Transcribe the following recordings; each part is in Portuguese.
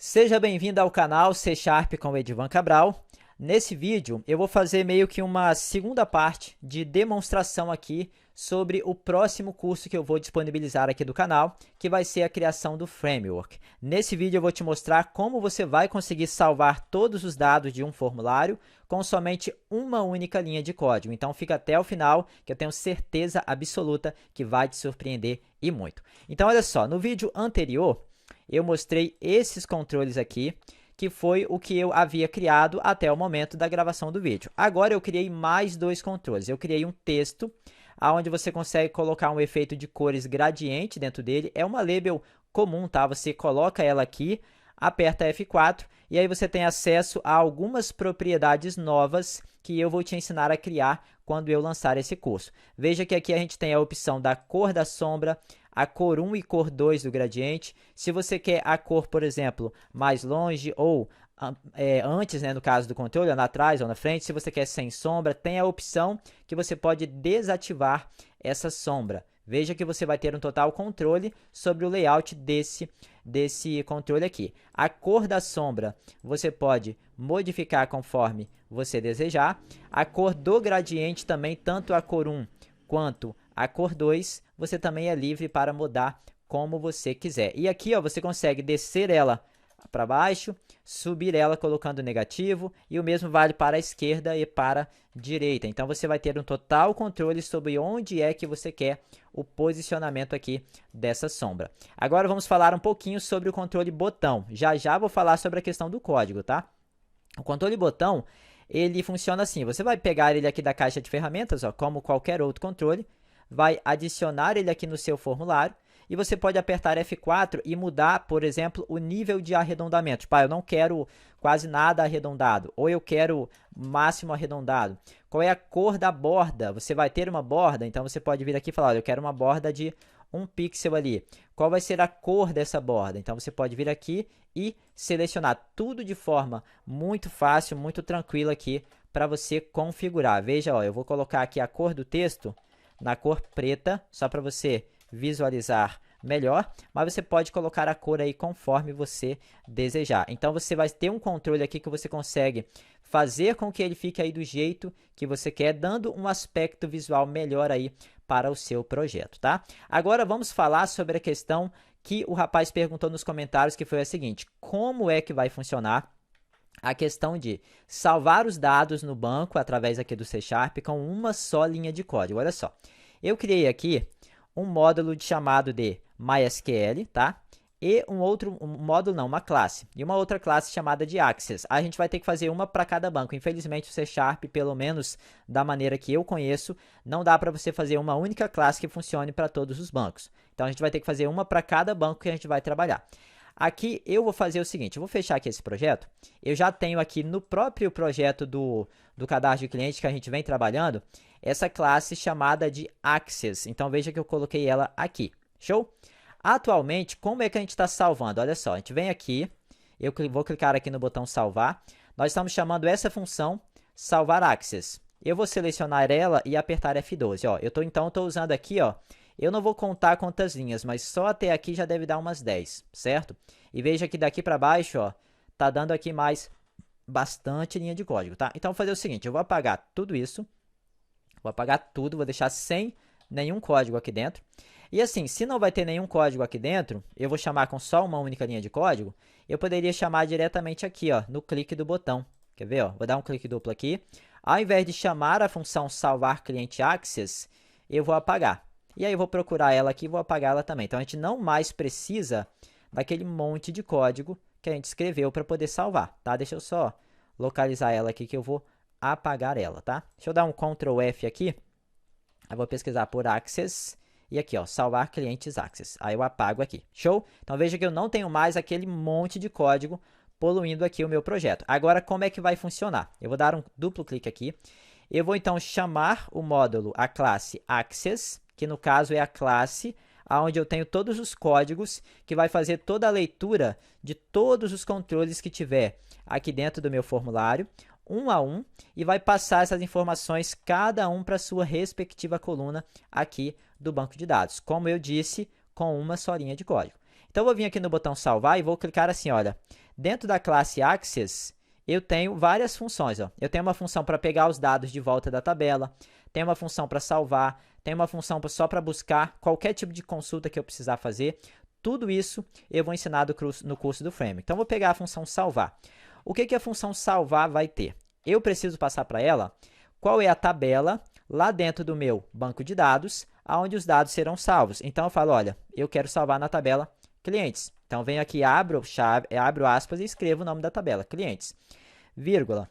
Seja bem-vindo ao canal C Sharp com o Edivan Cabral. Nesse vídeo, eu vou fazer meio que uma segunda parte de demonstração aqui sobre o próximo curso que eu vou disponibilizar aqui do canal, que vai ser a criação do framework. Nesse vídeo eu vou te mostrar como você vai conseguir salvar todos os dados de um formulário com somente uma única linha de código. Então fica até o final, que eu tenho certeza absoluta que vai te surpreender e muito. Então olha só, no vídeo anterior eu mostrei esses controles aqui, que foi o que eu havia criado até o momento da gravação do vídeo. Agora eu criei mais dois controles. Eu criei um texto, onde você consegue colocar um efeito de cores gradiente dentro dele. É uma label comum, tá? Você coloca ela aqui, aperta F4 e aí você tem acesso a algumas propriedades novas que eu vou te ensinar a criar quando eu lançar esse curso. Veja que aqui a gente tem a opção da cor da sombra, a cor 1 e cor 2 do gradiente. Se você quer a cor, por exemplo, mais longe ou antes, né, no caso do controle, ou atrás ou na frente, se você quer sem sombra, tem a opção que você pode desativar essa sombra. Veja que você vai ter um total controle sobre o layout desse controle aqui. A cor da sombra você pode modificar conforme você desejar. A cor do gradiente também, tanto a cor 1 quanto a cor 2, você também é livre para mudar como você quiser. E aqui ó, você consegue descer ela para baixo, subir ela colocando negativo, e o mesmo vale para a esquerda e para a direita. Então você vai ter um total controle sobre onde é que você quer o posicionamento aqui dessa sombra. Agora vamos falar um pouquinho sobre o controle botão. Já já vou falar sobre a questão do código, tá? O controle botão, ele funciona assim. Você vai pegar ele aqui da caixa de ferramentas, ó, como qualquer outro controle, vai adicionar ele aqui no seu formulário, e você pode apertar F4 e mudar, por exemplo, o nível de arredondamento. Tipo, eu não quero quase nada arredondado, ou eu quero máximo arredondado. Qual é a cor da borda? Você vai ter uma borda, então você pode vir aqui e falar, olha, eu quero uma borda de 1 pixel ali. Qual vai ser a cor dessa borda? Então você pode vir aqui e selecionar tudo de forma muito fácil, muito tranquila aqui para você configurar. Veja, ó, eu vou colocar aqui a cor do texto na cor preta, só para você visualizar melhor, mas você pode colocar a cor aí conforme você desejar. Então você vai ter um controle aqui que você consegue fazer com que ele fique aí do jeito que você quer, dando um aspecto visual melhor aí para o seu projeto, tá? Agora vamos falar sobre a questão que o rapaz perguntou nos comentários, que foi a seguinte: como é que vai funcionar a questão de salvar os dados no banco através aqui do C Sharp com uma só linha de código? Olha só, eu criei aqui um módulo chamado de MySQL, tá? E uma classe. E uma outra classe chamada de Access. A gente vai ter que fazer uma para cada banco. Infelizmente, o C Sharp, pelo menos da maneira que eu conheço, não dá para você fazer uma única classe que funcione para todos os bancos. Então, a gente vai ter que fazer uma para cada banco que a gente vai trabalhar. Aqui eu vou fazer o seguinte, eu vou fechar aqui esse projeto. Eu já tenho aqui no próprio projeto do cadastro de cliente que a gente vem trabalhando, essa classe chamada de Access. Então veja que eu coloquei ela aqui. Show? Atualmente, como é que a gente está salvando? Olha só, a gente vem aqui, eu vou clicar aqui no botão salvar. Nós estamos chamando essa função salvar Access. Eu vou selecionar ela e apertar F12. Ó, então estou usando aqui, ó. Eu não vou contar quantas linhas, mas só até aqui já deve dar umas 10, certo? E veja que daqui para baixo, ó, tá dando aqui mais bastante linha de código, tá? Então, vou fazer o seguinte, eu vou apagar tudo isso, vou apagar tudo, vou deixar sem nenhum código aqui dentro. E assim, se não vai ter nenhum código aqui dentro, eu vou chamar com só uma única linha de código, eu poderia chamar diretamente aqui, ó, no clique do botão. Quer ver, ó? Vou dar um clique duplo aqui. Ao invés de chamar a função salvar cliente access, eu vou apagar. E aí eu vou procurar ela aqui e vou apagar ela também. Então a gente não mais precisa daquele monte de código que a gente escreveu para poder salvar, tá? Deixa eu só localizar ela aqui que eu vou apagar ela, tá? Deixa eu dar um Ctrl F aqui. Eu vou pesquisar por Access e aqui, ó, salvar clientes Access. Aí eu apago aqui. Show? Então veja que eu não tenho mais aquele monte de código poluindo aqui o meu projeto. Agora como é que vai funcionar? Eu vou dar um duplo clique aqui. Eu vou então chamar o módulo, a classe Access, que no caso é a classe onde eu tenho todos os códigos, que vai fazer toda a leitura de todos os controles que tiver aqui dentro do meu formulário, um a um, e vai passar essas informações, cada um para a sua respectiva coluna aqui do banco de dados. Como eu disse, com uma só linha de código. Então, eu vou vir aqui no botão salvar e vou clicar assim, olha, dentro da classe Access, eu tenho várias funções, ó. Eu tenho uma função para pegar os dados de volta da tabela, tenho uma função para salvar, tenho uma função só para buscar qualquer tipo de consulta que eu precisar fazer. Tudo isso eu vou ensinar no curso do Framework. Então, vou pegar a função salvar. O que a função salvar vai ter? Eu preciso passar para ela qual é a tabela lá dentro do meu banco de dados, onde os dados serão salvos. Então, eu falo, olha, eu quero salvar na tabela clientes. Então, venho aqui, abro aspas e escrevo o nome da tabela, clientes, vírgula.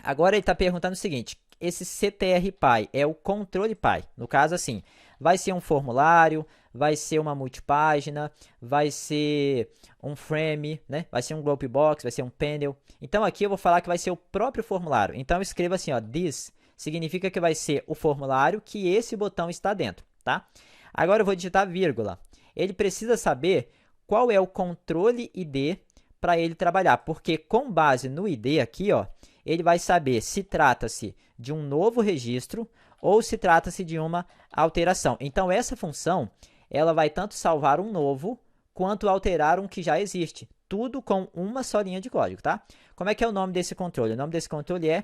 Agora, ele está perguntando o seguinte, esse CTRPy é o controle Py. No caso, assim, vai ser um formulário, vai ser uma multipágina, vai ser um frame, né? Vai ser um group box, vai ser um panel. Então, aqui eu vou falar que vai ser o próprio formulário. Então, eu escrevo assim, ó, this significa que vai ser o formulário que esse botão está dentro, tá? Agora, eu vou digitar vírgula. Ele precisa saber qual é o controle ID para ele trabalhar, porque com base no ID aqui, ó, ele vai saber se trata-se de um novo registro ou se trata-se de uma alteração. Então, essa função, ela vai tanto salvar um novo quanto alterar um que já existe. Tudo com uma só linha de código, tá? Como é que é o nome desse controle? O nome desse controle é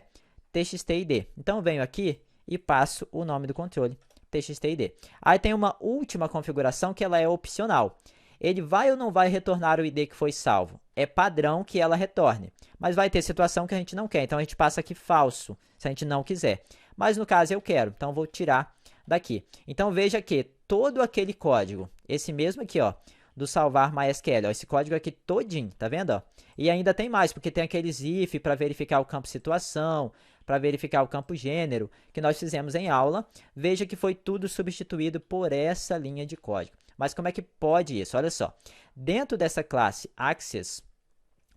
txtid. Então, eu venho aqui e passo o nome do controle, txtid. Aí tem uma última configuração que ela é opcional. Ele vai ou não vai retornar o ID que foi salvo? É padrão que ela retorne, mas vai ter situação que a gente não quer, então a gente passa aqui falso, se a gente não quiser. Mas no caso eu quero, então vou tirar daqui. Então veja que todo aquele código, esse mesmo aqui, ó, do salvar MySQL, ó, esse código aqui todinho, tá vendo? Ó? E ainda tem mais, porque tem aqueles if para verificar o campo situação, para verificar o campo gênero, que nós fizemos em aula. Veja que foi tudo substituído por essa linha de código. Mas como é que pode isso? Olha só, dentro dessa classe Access,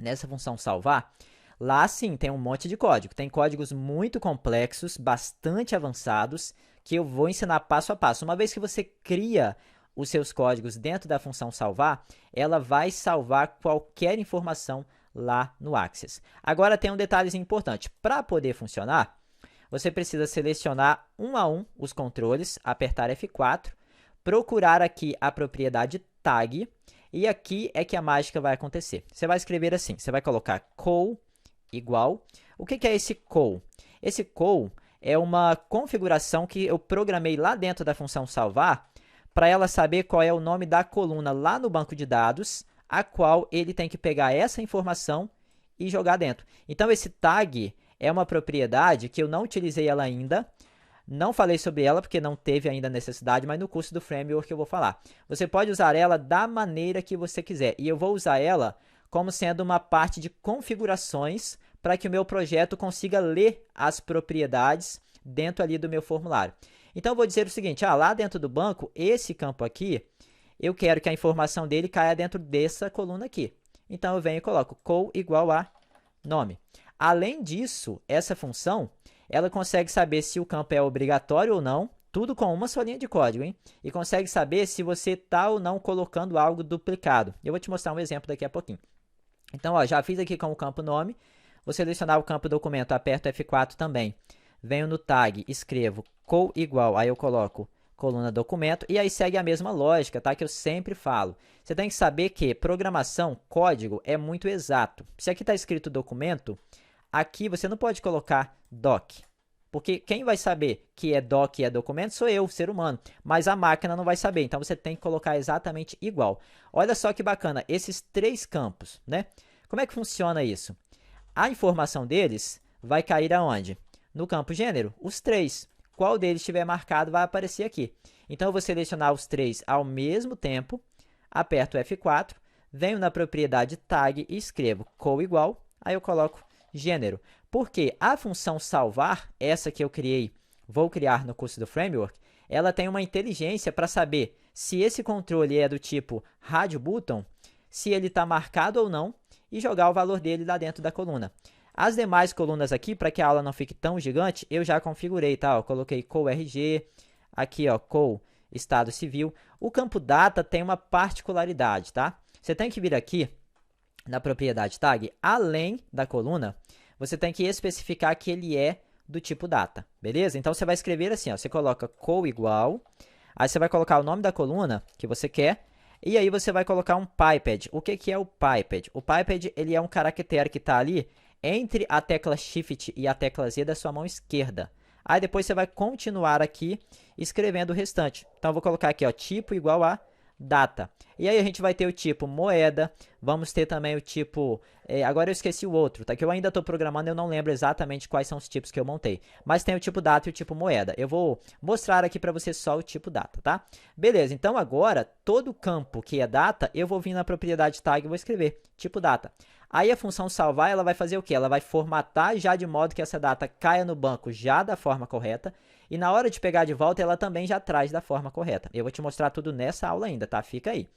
nessa função salvar, lá sim tem um monte de código. Tem códigos muito complexos, bastante avançados, que eu vou ensinar passo a passo. Uma vez que você cria os seus códigos dentro da função salvar, ela vai salvar qualquer informação lá no Access. Agora tem um detalhezinho importante. Para poder funcionar, você precisa selecionar um a um os controles, apertar F4, procurar aqui a propriedade tag, e aqui é que a mágica vai acontecer. Você vai escrever assim, você vai colocar call igual. O que é esse call? Esse call é uma configuração que eu programei lá dentro da função salvar, para ela saber qual é o nome da coluna lá no banco de dados, a qual ele tem que pegar essa informação e jogar dentro. Então, esse tag é uma propriedade que eu não utilizei ela ainda, não falei sobre ela porque não teve ainda necessidade, mas no curso do Framework eu vou falar. Você pode usar ela da maneira que você quiser. E eu vou usar ela como sendo uma parte de configurações para que o meu projeto consiga ler as propriedades dentro ali do meu formulário. Então, eu vou dizer o seguinte, lá dentro do banco, esse campo aqui, eu quero que a informação dele caia dentro dessa coluna aqui. Então, eu venho e coloco call igual a nome. Além disso, essa função, ela consegue saber se o campo é obrigatório ou não, tudo com uma só linha de código, hein? E consegue saber se você está ou não colocando algo duplicado. Eu vou te mostrar um exemplo daqui a pouquinho. Então, ó, já fiz aqui com o campo nome. Vou selecionar o campo documento, aperto F4 também. Venho no tag, escrevo call igual, aí eu coloco coluna documento, e aí segue a mesma lógica, tá? Que eu sempre falo. Você tem que saber que programação, código, é muito exato. Se aqui está escrito documento, aqui você não pode colocar doc, porque quem vai saber que é doc e é documento sou eu, ser humano, mas a máquina não vai saber, então você tem que colocar exatamente igual. Olha só que bacana, esses três campos, né? Como é que funciona isso? A informação deles vai cair aonde? No campo gênero, os três. Qual deles estiver marcado vai aparecer aqui. Então, eu vou selecionar os três ao mesmo tempo, aperto F4, venho na propriedade tag e escrevo call igual, aí eu coloco gênero. Porque a função salvar, essa que eu criei, vou criar no curso do Framework, ela tem uma inteligência para saber se esse controle é do tipo radio button, se ele está marcado ou não, e jogar o valor dele lá dentro da coluna. As demais colunas aqui, para que a aula não fique tão gigante, eu já configurei, tá? Eu coloquei call RG, aqui, ó, call estado civil. O campo data tem uma particularidade, tá? Você tem que vir aqui na propriedade tag, além da coluna, você tem que especificar que ele é do tipo data, beleza? Então, você vai escrever assim, ó, você coloca call igual, aí você vai colocar o nome da coluna que você quer. E aí você vai colocar um piped. O que é o piped? O piped ele é um caractere que está ali entre a tecla Shift e a tecla Z da sua mão esquerda. Aí depois você vai continuar aqui escrevendo o restante. Então eu vou colocar aqui, ó, tipo igual a data. E aí a gente vai ter o tipo moeda, vamos ter também o tipo... agora eu esqueci o outro, tá? Que eu ainda estou programando, eu não lembro exatamente quais são os tipos que eu montei. Mas tem o tipo data e o tipo moeda. Eu vou mostrar aqui para você só o tipo data, tá? Beleza, então agora, todo campo que é data, eu vou vir na propriedade tag e vou escrever tipo data. Aí a função salvar, ela vai fazer o quê? Ela vai formatar já de modo que essa data caia no banco já da forma correta. E na hora de pegar de volta, ela também já traz da forma correta. Eu vou te mostrar tudo nessa aula ainda, tá? Fica aí.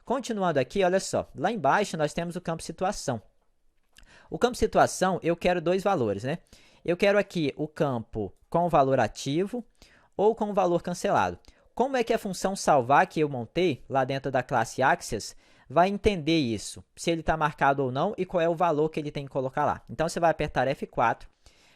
Continuando aqui, olha só. Lá embaixo nós temos o campo situação. O campo situação, eu quero dois valores, né? Eu quero aqui o campo com o valor ativo ou com o valor cancelado. Como é que a função salvar que eu montei lá dentro da classe Access vai entender isso? Se ele está marcado ou não e qual é o valor que ele tem que colocar lá. Então, você vai apertar F4.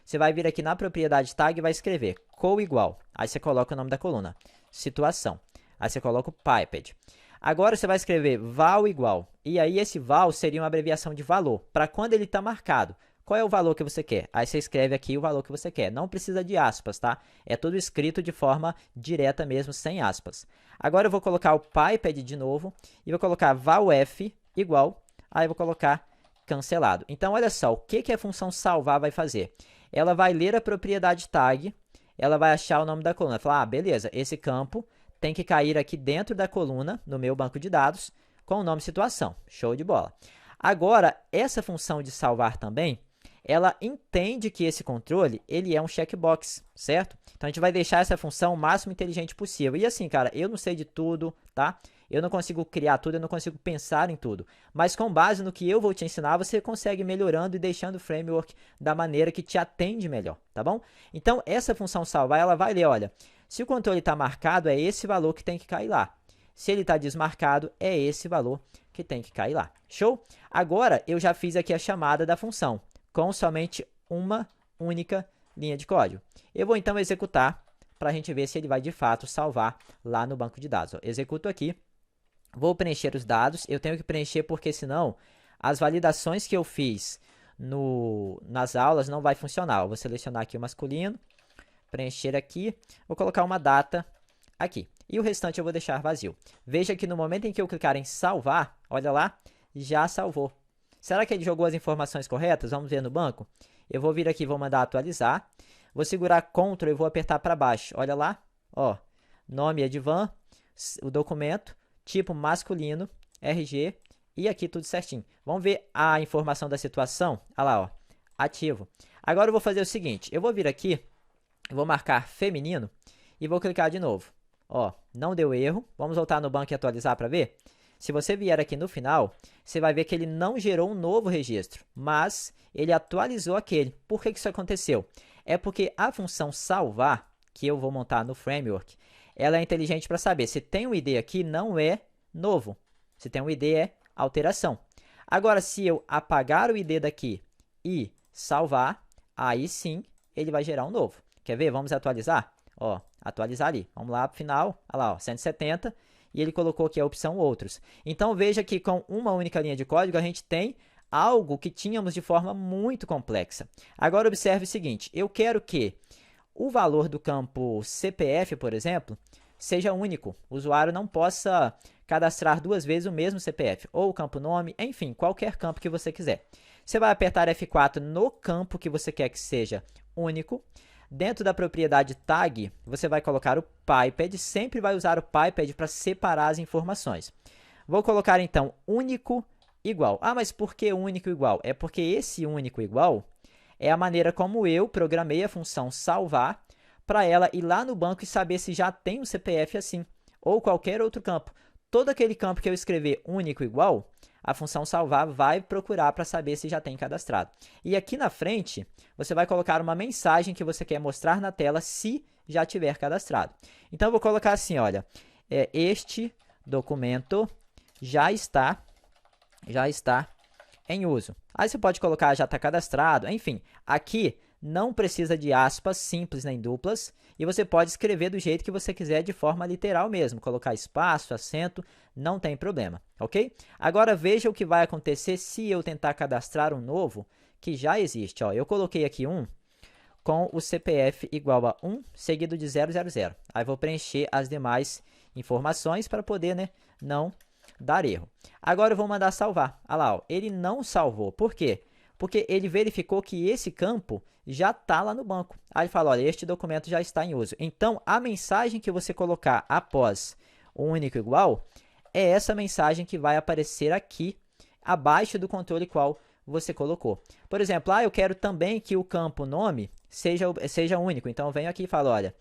Você vai vir aqui na propriedade tag e vai escrever co igual. Aí você coloca o nome da coluna, situação. Aí você coloca o piped. Agora você vai escrever val igual. E aí esse val seria uma abreviação de valor. Para quando ele está marcado. Qual é o valor que você quer? Aí você escreve aqui o valor que você quer. Não precisa de aspas, tá? É tudo escrito de forma direta mesmo, sem aspas. Agora eu vou colocar o piped de novo. E vou colocar valf igual. Aí eu vou colocar cancelado. Então, olha só. O que a função salvar vai fazer? Ela vai ler a propriedade tag, ela vai achar o nome da coluna. Falar, ah, beleza, esse campo tem que cair aqui dentro da coluna, no meu banco de dados, com o nome situação. Show de bola. Agora, essa função de salvar também, ela entende que esse controle, ele é um checkbox, certo? Então, a gente vai deixar essa função o máximo inteligente possível. E assim, cara, eu não sei de tudo, tá? Eu não consigo criar tudo, eu não consigo pensar em tudo. Mas com base no que eu vou te ensinar, você consegue ir melhorando e deixando o framework da maneira que te atende melhor, tá bom? Então, essa função salvar, ela vai ler, olha, se o controle está marcado, é esse valor que tem que cair lá. Se ele está desmarcado, é esse valor que tem que cair lá. Show? Agora, eu já fiz aqui a chamada da função, com somente uma única linha de código. Eu vou então executar para a gente ver se ele vai de fato salvar lá no banco de dados. Ó, executo aqui. Vou preencher os dados, eu tenho que preencher porque senão as validações que eu fiz nas aulas não vai funcionar. Eu vou selecionar aqui o masculino, preencher aqui, vou colocar uma data aqui. E o restante eu vou deixar vazio. Veja que no momento em que eu clicar em salvar, olha lá, já salvou. Será que ele jogou as informações corretas? Vamos ver no banco. Eu vou vir aqui, vou mandar atualizar. Vou segurar Ctrl e vou apertar para baixo. Olha lá, ó, nome Edvan, o documento, tipo masculino, RG, e aqui tudo certinho. Vamos ver a informação da situação. Olha lá, ó, ativo. Agora eu vou fazer o seguinte, eu vou vir aqui, vou marcar feminino e vou clicar de novo. Ó, não deu erro. Vamos voltar no banco e atualizar para ver. Se você vier aqui no final, você vai ver que ele não gerou um novo registro, mas ele atualizou aquele. Por que isso aconteceu? É porque a função salvar, que eu vou montar no framework, ela é inteligente para saber se tem um ID aqui, não é novo. Se tem um ID, é alteração. Agora, se eu apagar o ID daqui e salvar, aí sim ele vai gerar um novo. Quer ver? Vamos atualizar? Ó, atualizar ali. Vamos lá para o final. Olha lá, ó, 170. E ele colocou aqui a opção outros. Então, veja que com uma única linha de código, a gente tem algo que tínhamos de forma muito complexa. Agora, observe o seguinte. Eu quero que o valor do campo CPF, por exemplo, seja único. O usuário não possa cadastrar duas vezes o mesmo CPF, ou o campo nome, enfim, qualquer campo que você quiser. Você vai apertar F4 no campo que você quer que seja único. Dentro da propriedade tag, você vai colocar o piped, sempre vai usar o piped para separar as informações. Vou colocar então único igual. Ah, mas por que único igual? É porque esse único igual é a maneira como eu programei a função salvar para ela ir lá no banco e saber se já tem um CPF assim, ou qualquer outro campo. Todo aquele campo que eu escrever único igual, a função salvar vai procurar para saber se já tem cadastrado. E aqui na frente, você vai colocar uma mensagem que você quer mostrar na tela se já tiver cadastrado. Então, eu vou colocar assim, olha, este documento já está em uso. Aí você pode colocar já está cadastrado, enfim. Aqui não precisa de aspas simples nem duplas, e você pode escrever do jeito que você quiser, de forma literal mesmo, colocar espaço, acento, não tem problema, ok? Agora veja o que vai acontecer se eu tentar cadastrar um novo que já existe. Ó, eu coloquei aqui um com o CPF igual a 1 seguido de 000. Aí vou preencher as demais informações para poder, né, não dar erro. Agora eu vou mandar salvar. Olha lá, ó, ele não salvou. Por quê? Porque ele verificou que esse campo já está lá no banco. Aí ele fala, olha, este documento já está em uso. Então, a mensagem que você colocar após o único igual é essa mensagem que vai aparecer aqui abaixo do controle qual você colocou. Por exemplo, eu quero também que o campo nome seja único. Então, eu venho aqui e falo, olha,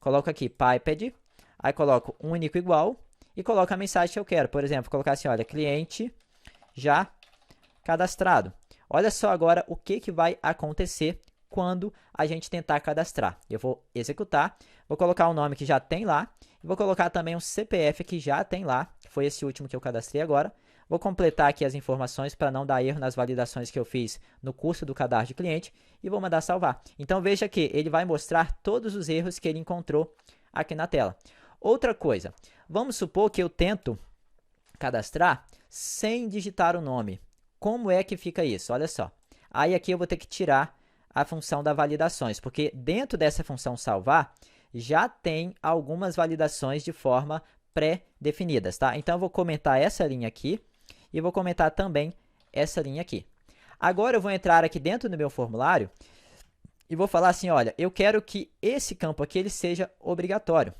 coloco aqui Piped, aí coloco único igual e coloco a mensagem que eu quero. Por exemplo, colocar assim, olha, cliente já cadastrado. Olha só agora o que vai acontecer quando a gente tentar cadastrar. Eu vou executar, vou colocar o nome que já tem lá, e vou colocar também um CPF que já tem lá, que foi esse último que eu cadastrei agora. Vou completar aqui as informações para não dar erro nas validações que eu fiz no curso do cadastro de cliente e vou mandar salvar. Então veja que ele vai mostrar todos os erros que ele encontrou aqui na tela. Outra coisa, vamos supor que eu tento cadastrar sem digitar o nome. Como é que fica isso? Olha só. Aí aqui eu vou ter que tirar a função das validações, porque dentro dessa função salvar já tem algumas validações de forma pré-definidas, tá? Então eu vou comentar essa linha aqui e vou comentar também essa linha aqui. Agora eu vou entrar aqui dentro do meu formulário e vou falar assim, olha, eu quero que esse campo aqui ele seja obrigatório.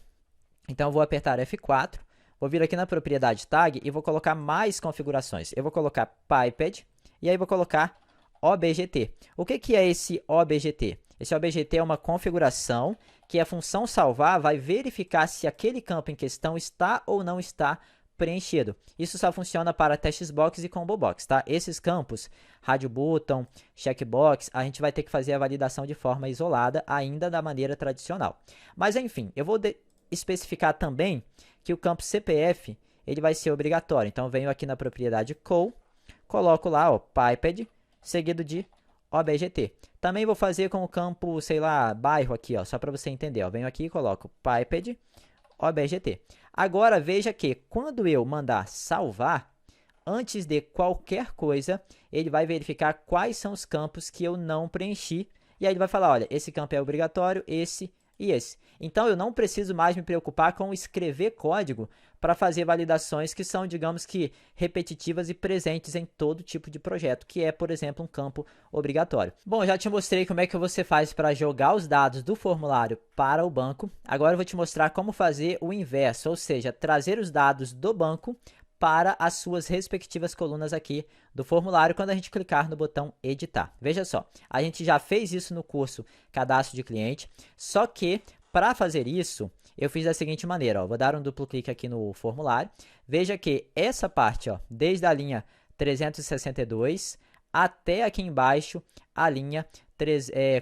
Então eu vou apertar F4, vou vir aqui na propriedade tag e vou colocar mais configurações. Eu vou colocar Piped e aí vou colocar OBGT. O que é esse OBGT? Esse OBGT é uma configuração que a função salvar vai verificar se aquele campo em questão está ou não está preenchido. Isso só funciona para textbox e combo box, tá? Esses campos, radio button, checkbox, a gente vai ter que fazer a validação de forma isolada, ainda da maneira tradicional. Mas enfim, eu vou especificar também que o campo CPF ele vai ser obrigatório. Então, eu venho aqui na propriedade call, coloco lá, ó, Piped, seguido de OBGT. Também vou fazer com o campo, sei lá, bairro aqui, ó, só para você entender. Ó. Venho aqui e coloco Piped, OBGT. Agora, veja que quando eu mandar salvar, antes de qualquer coisa, ele vai verificar quais são os campos que eu não preenchi. E aí ele vai falar, olha, esse campo é obrigatório, esse e esse. Então, eu não preciso mais me preocupar com escrever código para fazer validações que são, digamos que, repetitivas e presentes em todo tipo de projeto, que é, por exemplo, um campo obrigatório. Bom, já te mostrei como é que você faz para jogar os dados do formulário para o banco. Agora eu vou te mostrar como fazer o inverso, ou seja, trazer os dados do banco para as suas respectivas colunas aqui do formulário quando a gente clicar no botão editar. Veja só, a gente já fez isso no curso Cadastro de Cliente, só que para fazer isso, eu fiz da seguinte maneira, ó, vou dar um duplo clique aqui no formulário, veja que essa parte, ó, desde a linha 362 até aqui embaixo a linha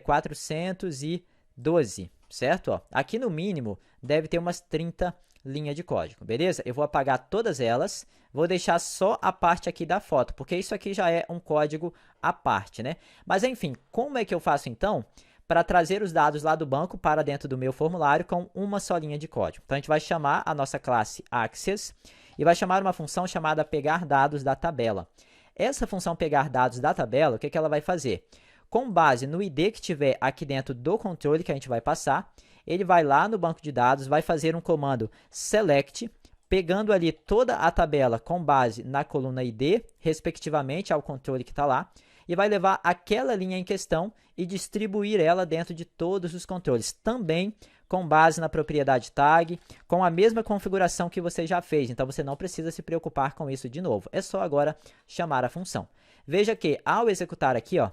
412, certo? Ó, aqui no mínimo deve ter umas 30 linha de código, beleza? Eu vou apagar todas elas, vou deixar só a parte aqui da foto, porque isso aqui já é um código à parte, né? Mas enfim, como é que eu faço então para trazer os dados lá do banco para dentro do meu formulário com uma só linha de código? Então a gente vai chamar a nossa classe Access e vai chamar uma função chamada pegar dados da tabela. Essa função pegar dados da tabela, o que ela vai fazer? Com base no ID que tiver aqui dentro do controle que a gente vai passar, ele vai lá no banco de dados, vai fazer um comando select, pegando ali toda a tabela com base na coluna ID, respectivamente ao controle que está lá, e vai levar aquela linha em questão e distribuir ela dentro de todos os controles, também com base na propriedade tag, com a mesma configuração que você já fez, então você não precisa se preocupar com isso de novo, é só agora chamar a função. Veja que ao executar aqui, ó,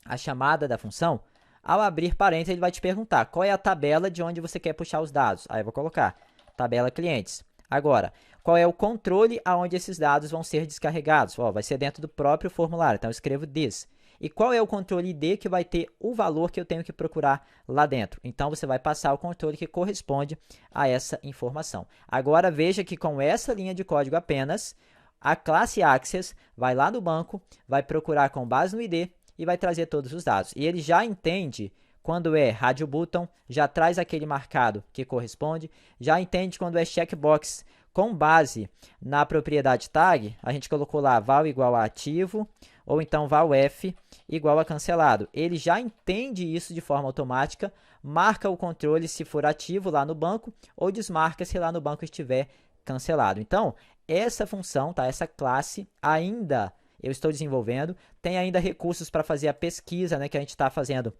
a chamada da função, ao abrir parênteses, ele vai te perguntar qual é a tabela de onde você quer puxar os dados. Aí eu vou colocar tabela clientes. Agora, qual é o controle aonde esses dados vão ser descarregados? Ó, vai ser dentro do próprio formulário, então eu escrevo this. E qual é o controle ID que vai ter o valor que eu tenho que procurar lá dentro? Então, você vai passar o controle que corresponde a essa informação. Agora, veja que com essa linha de código apenas, a classe Access vai lá no banco, vai procurar com base no ID, e vai trazer todos os dados. E ele já entende quando é radio button, já traz aquele marcado que corresponde, já entende quando é checkbox com base na propriedade tag, a gente colocou lá val igual a ativo, ou então val f igual a cancelado. Ele já entende isso de forma automática, marca o controle se for ativo lá no banco, ou desmarca se lá no banco estiver cancelado. Então, essa função, tá? Essa classe ainda eu estou desenvolvendo, tem ainda recursos para fazer a pesquisa, né, que a gente está fazendo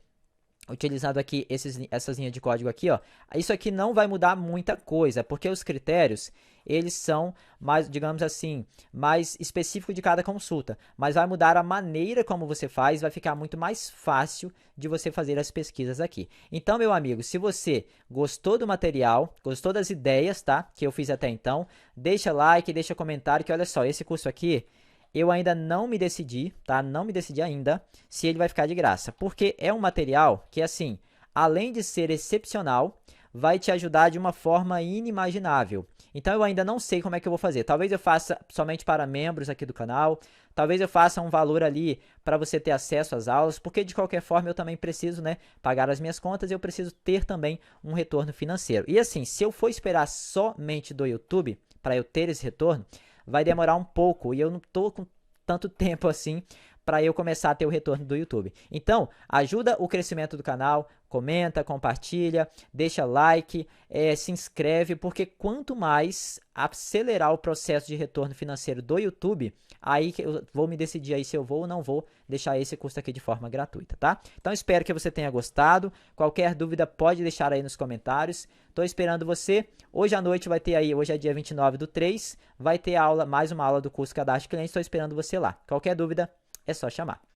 utilizando aqui essas linhas de código aqui, ó. Isso aqui não vai mudar muita coisa, porque os critérios, eles são mais, digamos assim, mais específicos de cada consulta, mas vai mudar a maneira como você faz, vai ficar muito mais fácil de você fazer as pesquisas aqui. Então, meu amigo, se você gostou do material, gostou das ideias, tá, que eu fiz até então, deixa like, deixa comentário, que olha só, esse curso aqui, eu ainda não me decidi, tá? Não me decidi ainda se ele vai ficar de graça, porque é um material que, assim, além de ser excepcional, vai te ajudar de uma forma inimaginável. Então, eu ainda não sei como é que eu vou fazer. Talvez eu faça somente para membros aqui do canal, talvez eu faça um valor ali para você ter acesso às aulas, porque de qualquer forma eu também preciso, né, pagar as minhas contas e eu preciso ter também um retorno financeiro. E assim, se eu for esperar somente do YouTube para eu ter esse retorno, vai demorar um pouco e eu não tô com tanto tempo assim para eu começar a ter o retorno do YouTube. Então, ajuda o crescimento do canal, comenta, compartilha, deixa like, se inscreve, porque quanto mais acelerar o processo de retorno financeiro do YouTube, aí que eu vou me decidir aí se eu vou ou não vou deixar esse curso aqui de forma gratuita, tá? Então, espero que você tenha gostado. Qualquer dúvida pode deixar aí nos comentários. Estou esperando você. Hoje à noite vai ter aí, hoje é dia 29/3, vai ter aula, mais uma aula do curso Cadastro de Cliente. Estou esperando você lá. Qualquer dúvida, é só chamar.